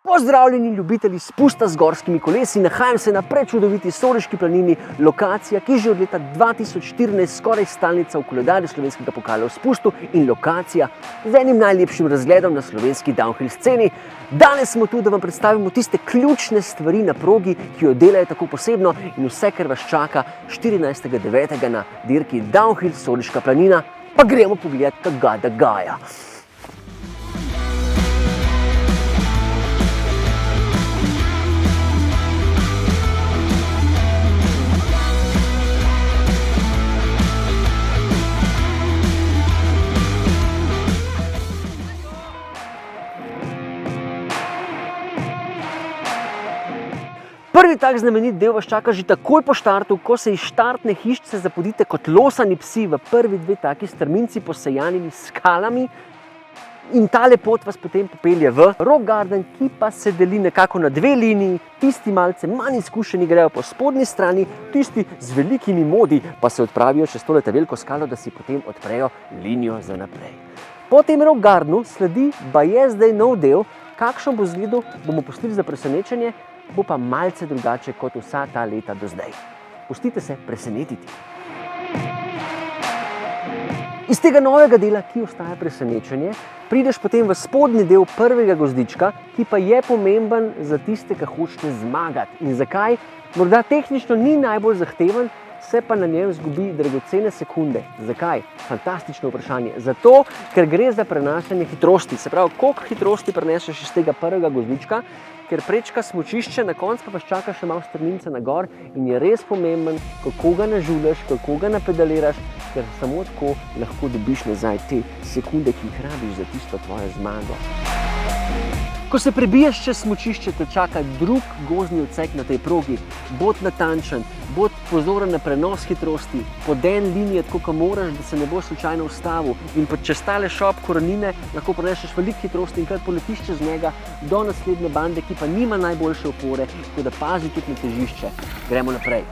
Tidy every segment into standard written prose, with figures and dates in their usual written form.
Pozdravljeni ljubitelji spusta z gorskimi kolesi, nahajam se na prečudoviti Soriški planini, lokacija, ki že od leta 2014 skoraj stalnica v koledarju slovenskega pokala v spustu in lokacija z enim najlepšim razgledom na slovenski downhill sceni. Danes smo tu, da vam predstavimo tiste ključne stvari na progi, ki jo delajo tako posebno in vse, kar vas čaka 14.9. na dirki Downhill Soriška planina, pa gremo pogledat, kaj da gaja. Prvi tak znamenit del vas čaka že takoj po štartu, ko se iz štartne hišice zapodite kot losani psi v prvi dve taki strminci posejanimi skalami in tale pot vas potem popelje v Rock Garden, ki pa se deli nekako na dve liniji. Tisti malce manj izkušeni grejo po spodnji strani, tisti z velikimi modi pa se odpravijo čez tole veliko skalo, da si potem odprejo linijo za naprej. Po tem Rock Gardenu sledi baje zdaj nov del. Kakšen bo izgledal, bomo pustili za presenečenje, bo pa malce drugače kot vsa ta leta do zdaj. Pustite se presenetiti. Iz tega novega dela, ki ostaja presenečenje, prideš potem v spodnji del prvega gozdička, ki pa je pomemben za tiste, ki hočete zmagati. In zakaj? Morda tehnično ni najbolj zahteven, se pa na njem zgubi dragocene sekunde. Zakaj? Fantastično vprašanje. Zato, ker gre za prenašanje hitrosti. Se pravi, koliko hitrosti preneseš iz tega prvega gozdička, ker prečka smučišče, na koncu pa vas čaka še malo strmince na gor in je res pomemben, kako ga nažuljaš, kako ga napedaliraš, ker samo tako lahko dobiš nazaj te sekunde, ki jih rabiš za tisto tvojo zmago. Ko se prebiješ čez smučišče, te čaka drug gozdni odsek na tej progi. Bod natančen, bod pozoren na prenos hitrosti, poden linije, tako kot moraš, da se ne boš slučajno ustavil. In pa čez tale šop korenine lahko preneseš veliko hitrosti in kar poletiš čez njega do naslednje bande, ki pa nima najboljše opore, tako da pazi tudi na težišče. Gremo naprej.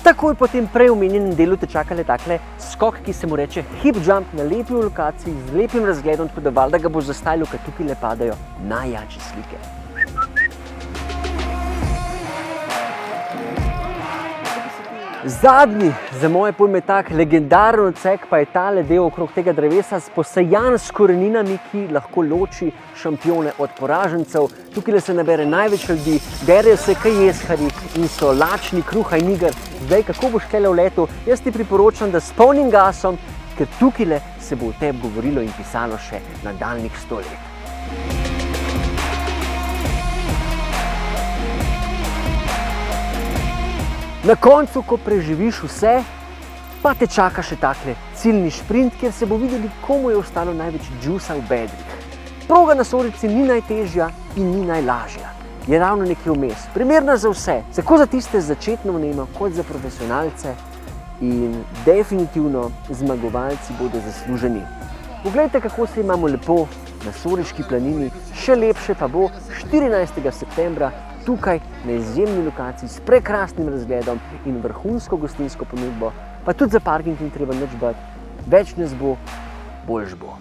Takoj po tem prej omenjenem delu te čaka le takle skok, ki se mu reče hip jump na lepi lokaciji z lepim razgledom, tako da valjda ga boš zastajal, ker tukaj le padajo najjače slike. Zadnji, za moje pojme tak legendaren odsek, pa je tale del okrog tega drevesa posejan s koreninami, ki lahko loči šampione od poražencev. Tukaj se nabere največ ljudi, berejo se kaj jesharji in so lačni kruha in iger. Zdaj, kako boš tele v letu? Jaz ti priporočam, da s polnim gasom, ker tukaj se bo o tebi govorilo in pisalo še nadaljnjih 100 let. Na koncu, ko preživiš vse, pa te čaka še takle ciljni šprint, kjer se bo videli, komu je ostalo največ džusa v bedrih. Proga na Sorici ni najtežja in ni najlažja. Je ravno nekje vmes. Primerna za vse, tako za tiste z začetno vnemo, kot za profesionalce in definitivno zmagovalci bodo zasluženi. Poglejte, kako se imamo lepo na Soriški planini, še lepše pa bo 14. septembra tukaj na izjemni lokaciji s prekrasnim razgledom in vrhunsko gostinsko ponudbo, pa tudi za parking ni treba nič bati, več nas bo, boljš bo.